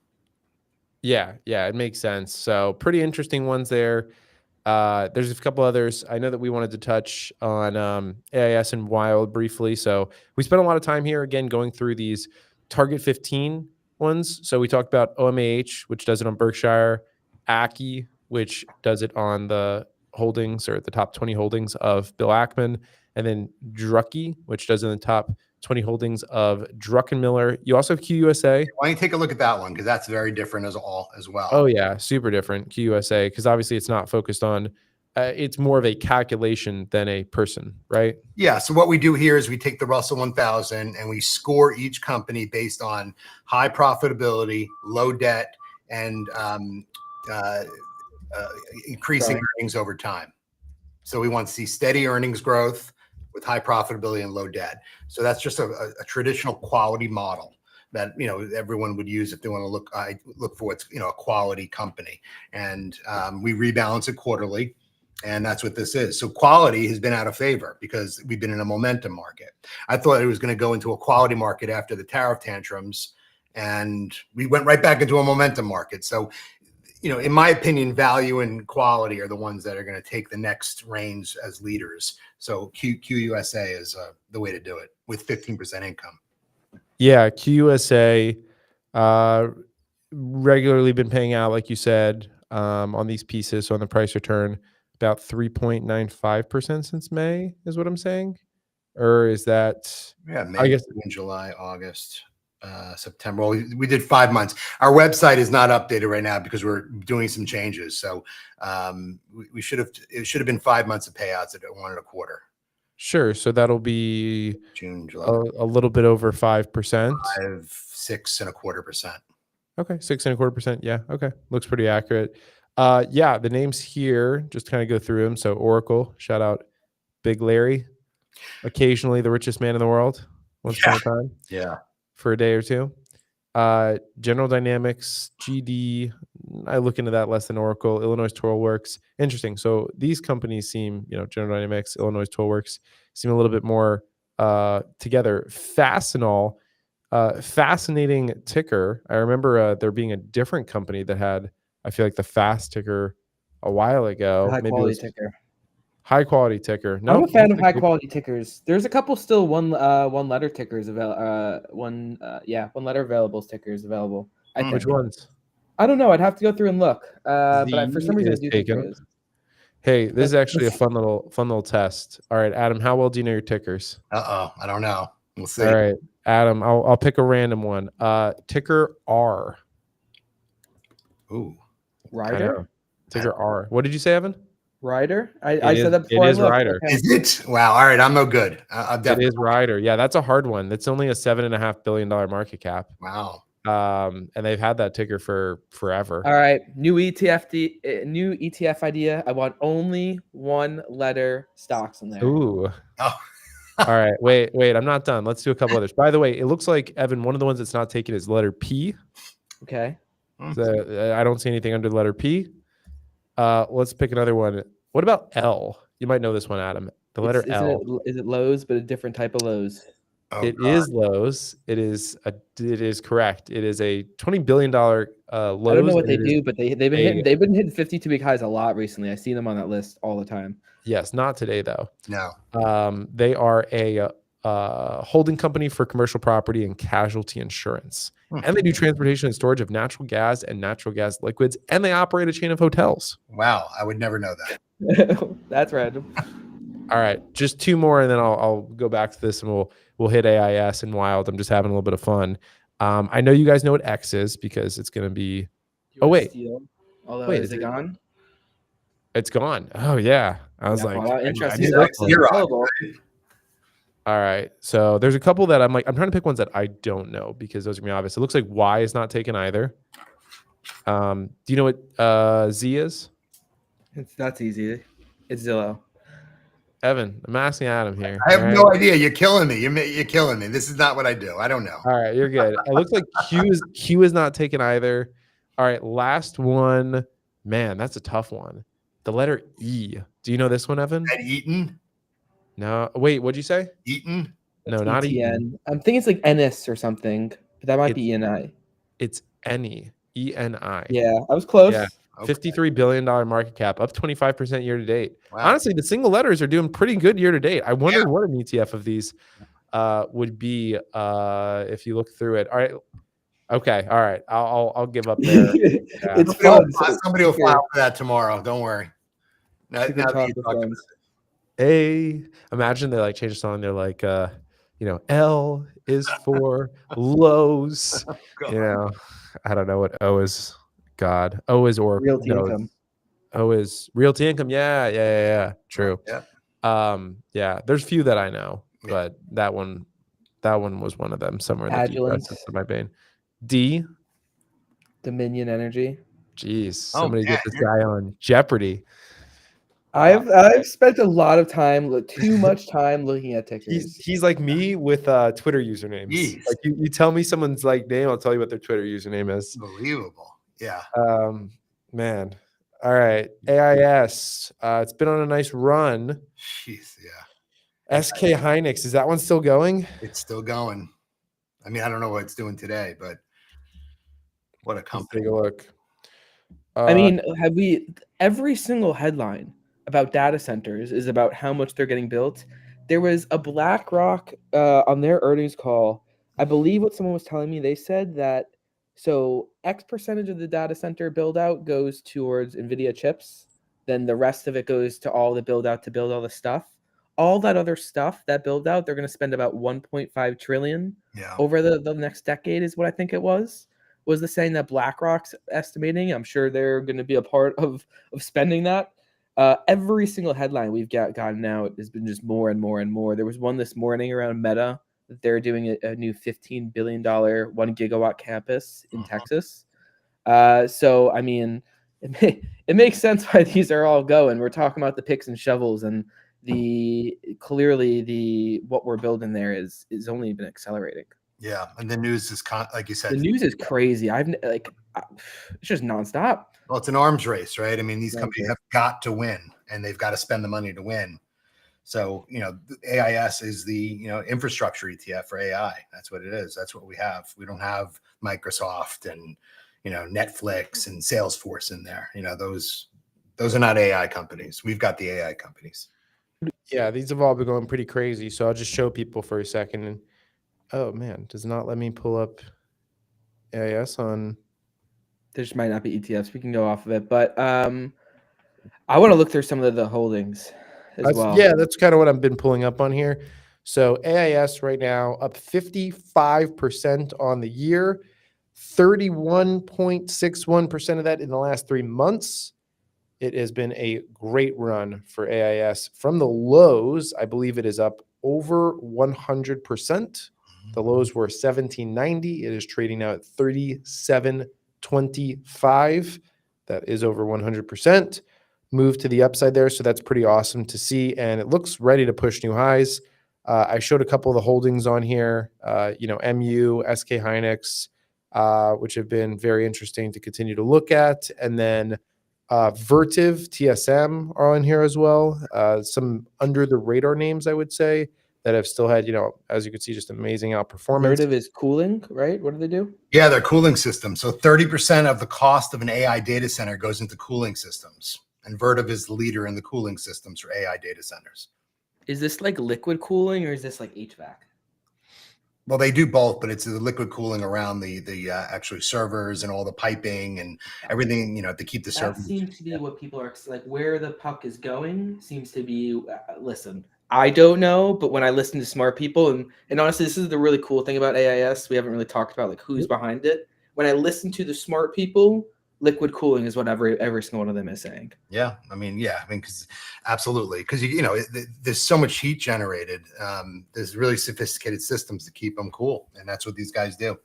Yeah, it makes sense. So pretty interesting ones there. There's a couple others. I know that we wanted to touch on AIS and Wild briefly. So we spent a lot of time here, again, going through these Target 15 ones. So we talked about OMAH, which does it on Berkshire, ACI, which does it on the holdings or the top 20 holdings of Bill Ackman, and then DRKY, which does it in the top 20 holdings of Druckenmiller. You also have QUSA. Why don't you take a look at that one? Because that's very different as well. Oh, yeah. Super different. QUSA, because obviously it's not focused on it's more of a calculation than a person, right? Yeah. So what we do here is we take the Russell 1000 and we score each company based on high profitability, low debt, and increasing earnings over time. So we want to see steady earnings growth with high profitability and low debt. So that's just a traditional quality model that everyone would use if they want to look for what's a quality company. And we rebalance it quarterly. And that's what this is. So quality has been out of favor because we've been in a momentum market. I thought it was going to go into a quality market after the tariff tantrums, and we went right back into a momentum market. So, in my opinion, value and quality are the ones that are going to take the next reins as leaders. So QUSA is the way to do it with 15% income. Yeah, QUSA regularly been paying out, like you said, on these pieces. So on the price return, about 3.95% since May is what I'm saying. Or is that? Yeah, May, I guess June, July, August, September. Well, we did 5 months. Our website is not updated right now because we're doing some changes. So it should have been 5 months of payouts at 1.25%. Sure. So that'll be June, July, a little bit over 5%. 6.25%. Okay, 6.25%. Yeah. Okay, looks pretty accurate. Yeah, the names here, just to kind of go through them. So Oracle, shout out Big Larry, occasionally the richest man in the world, once upon a time. Yeah. For a day or two. General Dynamics, GD, I look into that less than Oracle. Illinois Tool Works, interesting. So these companies seem, General Dynamics, Illinois Tool Works seem a little bit more together. Fastenal, fascinating ticker. I remember there being a different company that had, I feel like, the fast ticker a while ago. High quality ticker. High quality ticker. No, I'm a fan of high quality tickers. There's a couple still one letter tickers available. One letter available tickers available. Which ones? I don't know. I'd have to go through and look. But for some reason, I do think there is. Hey, this is actually a fun little test. All right, Adam, how well do you know your tickers? I don't know. We'll see. All right, Adam, I'll pick a random one. Ticker R. Ooh, Ryder. Ticker R. What did you say, Evan? Ryder. I said that before. It is Ryder. Okay. Is it? Wow. All right, I'm no good. It is Ryder. Yeah, that's a hard one. That's only a $7.5 billion market cap. Wow. And they've had that ticker for forever. All right, new ETF idea. I want only one letter stocks in there. Ooh. Oh. All right, wait. I'm not done. Let's do a couple others. By the way, it looks like, Evan, one of the ones that's not taken is letter P. Okay. I don't see anything under the letter P. Let's pick another one. What about L? You might know this one, Adam. The letter L. Is it Lowe's, but a different type of Lowe's? Oh, it is Lowe's. It is correct. It is a $20 billion Lowe's. I don't know what they do, but they've been hitting 52-week highs a lot recently. I see them on that list all the time. Yes, not today though. No. They are a holding company for commercial property and casualty insurance. And they do transportation and storage of natural gas and natural gas liquids, and they operate a chain of hotels. Wow, I would never know that. That's random. All right, just two more, and then I'll go back to this, and we'll hit AIS and Wild. I'm just having a little bit of fun. I know you guys know what X is because it's going to be. Oh wait, wait, is it gone? It's gone. Oh yeah, I was like, interesting. All right. So there's a couple that I'm trying to pick ones that I don't know because those are going to be obvious. It looks like Y is not taken either. Do you know what Z is? That's easy. It's Zillow. Evan, I'm asking Adam here. I have no idea. You're killing me. You're killing me. This is not what I do. I don't know. All right. You're good. It looks like Q is not taken either. All right. Last one. Man, that's a tough one. The letter E. Do you know this one, Evan? At Eaton? No, wait, what'd you say? Eaton? No, not Eaton. I'm thinking it's like Ennis or something, but that might be ENI. It's ENI. ENI. Yeah, I was close. Yeah. Okay. $53 billion market cap, up 25% year to date. Wow. Honestly, the single letters are doing pretty good year to date. I wonder what an ETF of these would be if you look through it. All right. Okay. All right. I'll give up there. It's fun. Somebody will file for that tomorrow. Don't worry. Hey, imagine they change the song. They're like, L is for Lowe's. Oh, I don't know what O is. God, O is or Realty income. Oh, is Realty Income? Yeah. True. Yeah. Yeah. There's few that I know, Yeah. but that one was one of them somewhere in the deep Agilent, recesses of my brain. D. Dominion Energy. Jeez, Oh, somebody man, get this guy on Jeopardy. I've spent a lot of time, too much time looking at tickers. He's like me with Twitter usernames. Jeez. Like you tell me someone's like name, I'll tell you what their Twitter username is. Unbelievable. Yeah. Man. All right. AIS. It's been on a nice run. Jeez. Yeah. SK Hynix, is that one still going? It's still going. I mean, I don't know what it's doing today, but what a Let's company. take a look. I mean, every single headline about data centers is about how much they're getting built. There was a BlackRock on their earnings call. I believe what someone was telling me, they said that so X percentage of the data center build out goes towards NVIDIA chips. Then the rest of it goes to all the build out to build all the stuff. All that other stuff, that build out, they're going to spend about 1.5 trillion over the next decade is what I think it was the saying that BlackRock's estimating. I'm sure they're going to be a part of spending that. Every single headline we've gotten out has been just more and more and more. There was one this morning around Meta that they're doing a new $15 billion 1 gigawatt campus in Texas. So, I mean, it makes sense why these are all going. We're talking about the picks and shovels, and clearly what we're building there is only been accelerating. Yeah, and the news is like you said. The news is crazy. It's just nonstop. Well, it's an arms race, right? I mean, these companies have got to win, and they've got to spend the money to win. So, AIS is the infrastructure ETF for AI. That's what it is. That's what we have. We don't have Microsoft and Netflix and Salesforce in there. Those are not AI companies. We've got the AI companies. Yeah, these have all been going pretty crazy. So I'll just show people for a second. And oh man, does not let me pull up AIS on. There just might not be ETFs. We can go off of it, but I want to look through some of the holdings as well. Yeah, that's kind of what I've been pulling up on here. So AIS right now up 55% on the year, 31.61% of that in the last 3 months. It has been a great run for AIS. From the lows, I believe it is up over 100%. The lows were 1790. It is trading now at 3725. That is over 100%. Move to the upside there, so that's pretty awesome to see, and it looks ready to push new highs. I showed a couple of the holdings on here, MU, SK Hynix, which have been very interesting to continue to look at, and then Vertiv, TSM are on here as well. Some under the radar names, I would say, that have still had, as you can see, just amazing outperformance. Vertiv is cooling, right? What do they do? Yeah, they're cooling systems. So 30% of the cost of an AI data center goes into cooling systems. And Vertiv is the leader in the cooling systems for AI data centers. Is this like liquid cooling or is this like HVAC? Well, they do both, but it's the liquid cooling around the actually servers and all the piping and everything, to keep the server. That seems to be what people are like. Where the puck is going seems to be. Listen, I don't know, but when I listen to smart people, and honestly, this is the really cool thing about AIS. We haven't really talked about like who's behind it. When I listen to the smart people, liquid cooling is what every single one of them is saying. Yeah, because absolutely, because there's so much heat generated. There's really sophisticated systems to keep them cool, and that's what these guys do.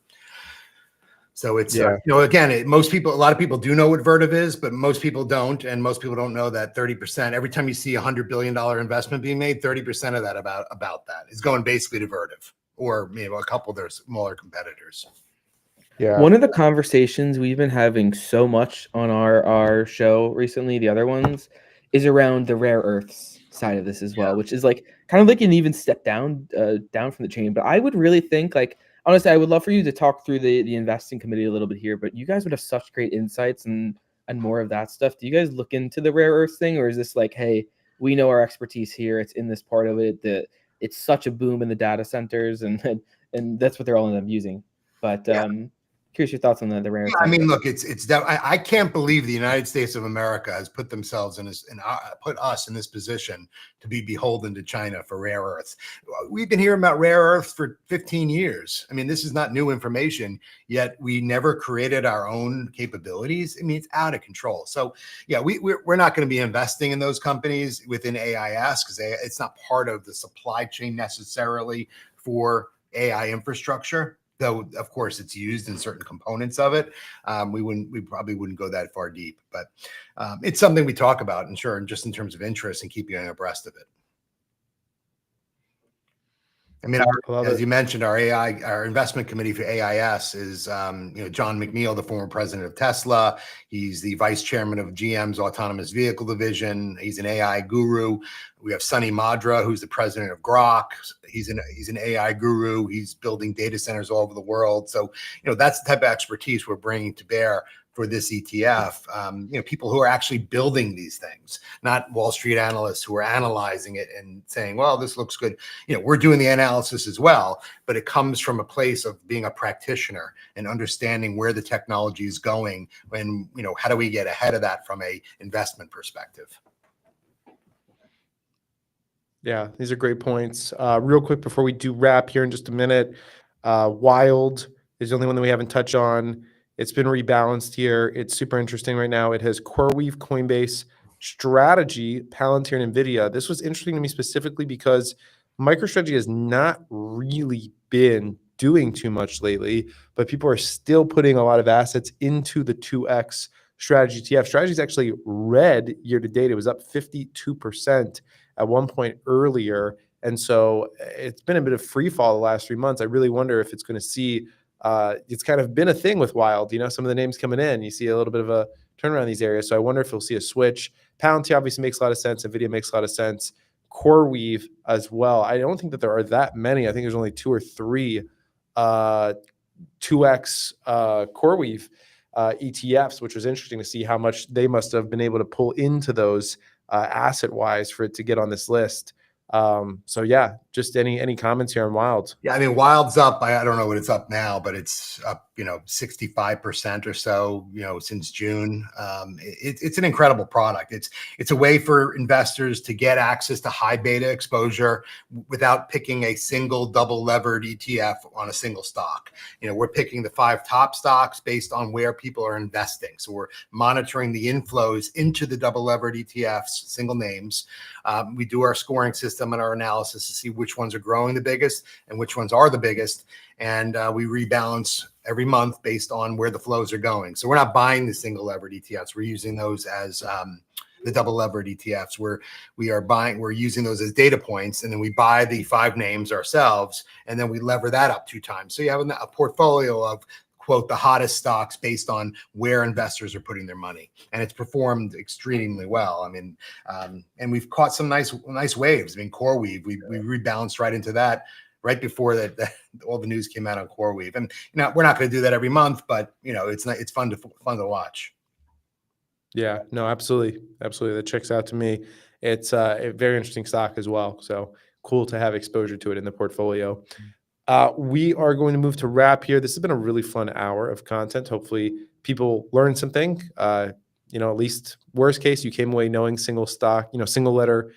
So it's again, a lot of people do know what Vertiv is, but most people don't, and most people don't know that 30%. Every time you see $100 billion investment being made, 30% of that about that is going basically to Vertiv or maybe a couple of their smaller competitors. Yeah. One of the conversations we've been having so much on our show recently, the other ones, is around the rare earths side of this as well, which is like kind of like an even step down from the chain. But I would really think, like, honestly, I would love for you to talk through the investing committee a little bit here, but you guys would have such great insights and more of that stuff. Do you guys look into the rare earths thing, or is this like, hey, we know our expertise here, it's in this part of it, that it's such a boom in the data centers and that's what they're all end up using. But Curious your thoughts on the rare earth. I mean, look, I can't believe the United States of America has put themselves in this and put us in this position to be beholden to China for rare earths. We've been hearing about rare earths for 15 years. I mean, this is not new information, yet we never created our own capabilities. I mean, it's out of control. So yeah, we're not going to be investing in those companies within AIS because it's not part of the supply chain necessarily for AI infrastructure. Though, of course, it's used in certain components of it. We probably wouldn't go that far deep, but it's something we talk about, and sure, just in terms of interest and keeping abreast of it. I mean, as you mentioned, our investment committee for AIS is, John McNeil, the former president of Tesla. He's the vice chairman of GM's autonomous vehicle division. He's an AI guru. We have Sunny Madra, who's the president of Grok. He's an AI guru. He's building data centers all over the world. So, that's the type of expertise we're bringing to bear for this ETF. People who are actually building these things, not Wall Street analysts who are analyzing it and saying, well, this looks good. We're doing the analysis as well, but it comes from a place of being a practitioner and understanding where the technology is going and, how do we get ahead of that from a investment perspective? Yeah, these are great points. Real quick before we do wrap here in just a minute, Wild is the only one that we haven't touched on. It's been rebalanced here. It's super interesting right now. It has CoreWeave, Coinbase, Strategy, Palantir, and NVIDIA. This was interesting to me specifically because MicroStrategy has not really been doing too much lately, but people are still putting a lot of assets into the 2X Strategy ETF. Strategy is actually red year to date. It was up 52% at one point earlier. And so it's been a bit of free fall the last 3 months. I really wonder if it's going to see it's kind of been a thing with Wild, some of the names coming in, you see a little bit of a turnaround in these areas. So I wonder if we'll see a switch. Palantir obviously makes a lot of sense. NVIDIA makes a lot of sense. CoreWeave as well. I don't think that there are that many. I think there's only 2 or 3 2X CoreWeave ETFs, which was interesting to see how much they must have been able to pull into those asset-wise for it to get on this list. So yeah, just any comments here on Wild? Yeah, I mean, Wild's up. I don't know what it's up now, but it's up, 65% or so, since June. It's an incredible product. It's a way for investors to get access to high beta exposure without picking a single double levered ETF on a single stock. We're picking the 5 top stocks based on where people are investing. So we're monitoring the inflows into the double levered ETFs, single names. We do our scoring system and our analysis to see which ones are growing the biggest and which ones are the biggest. And we rebalance every month based on where the flows are going. So we're not buying the single levered ETFs. We're using those as the double levered ETFs we're using those as data points. And then we buy the 5 names ourselves, and then we lever that up 2 times. So you have a portfolio of, quote, the hottest stocks based on where investors are putting their money. And it's performed extremely well. I mean, and we've caught some nice waves. I mean, CoreWeave, we rebalanced right into that right before that all the news came out on CoreWeave. And we're not going to do that every month, but it's fun to watch. Yeah, no, absolutely. That checks out to me. It's a very interesting stock as well. So cool to have exposure to it in the portfolio. We are going to move to wrap here. This has been a really fun hour of content. Hopefully people learned something. At least worst case, you came away knowing single stock, single letter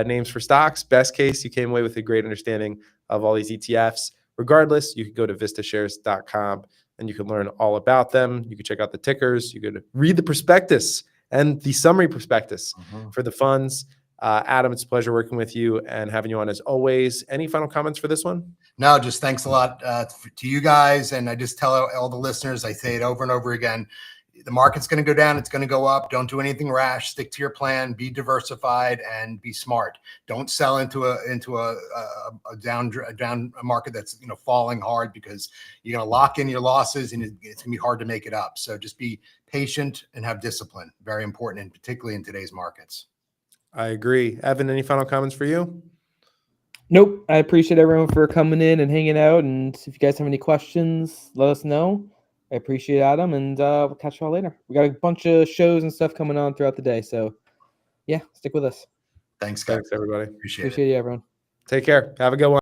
names for stocks. Best case, you came away with a great understanding of all these ETFs. Regardless, you can go to vistashares.com and you can learn all about them. You can check out the tickers. You can read the prospectus and the summary prospectus for the funds. Adam, it's a pleasure working with you and having you on as always. Any final comments for this one? No, just thanks a lot to you guys. And I just tell all the listeners, I say it over and over again, the market's going to go down. It's going to go up. Don't do anything rash. Stick to your plan. Be diversified and be smart. Don't sell into a down market that's falling hard, because you're going to lock in your losses and it's going to be hard to make it up. So just be patient and have discipline. Very important, and particularly in today's markets. I agree. Evan, any final comments for you? Nope. I appreciate everyone for coming in and hanging out. And if you guys have any questions, let us know. I appreciate Adam, and we'll catch you all later. We got a bunch of shows and stuff coming on throughout the day. So, yeah, stick with us. Thanks, guys. Thanks, everybody. Appreciate it. Appreciate you, everyone. Take care. Have a good one.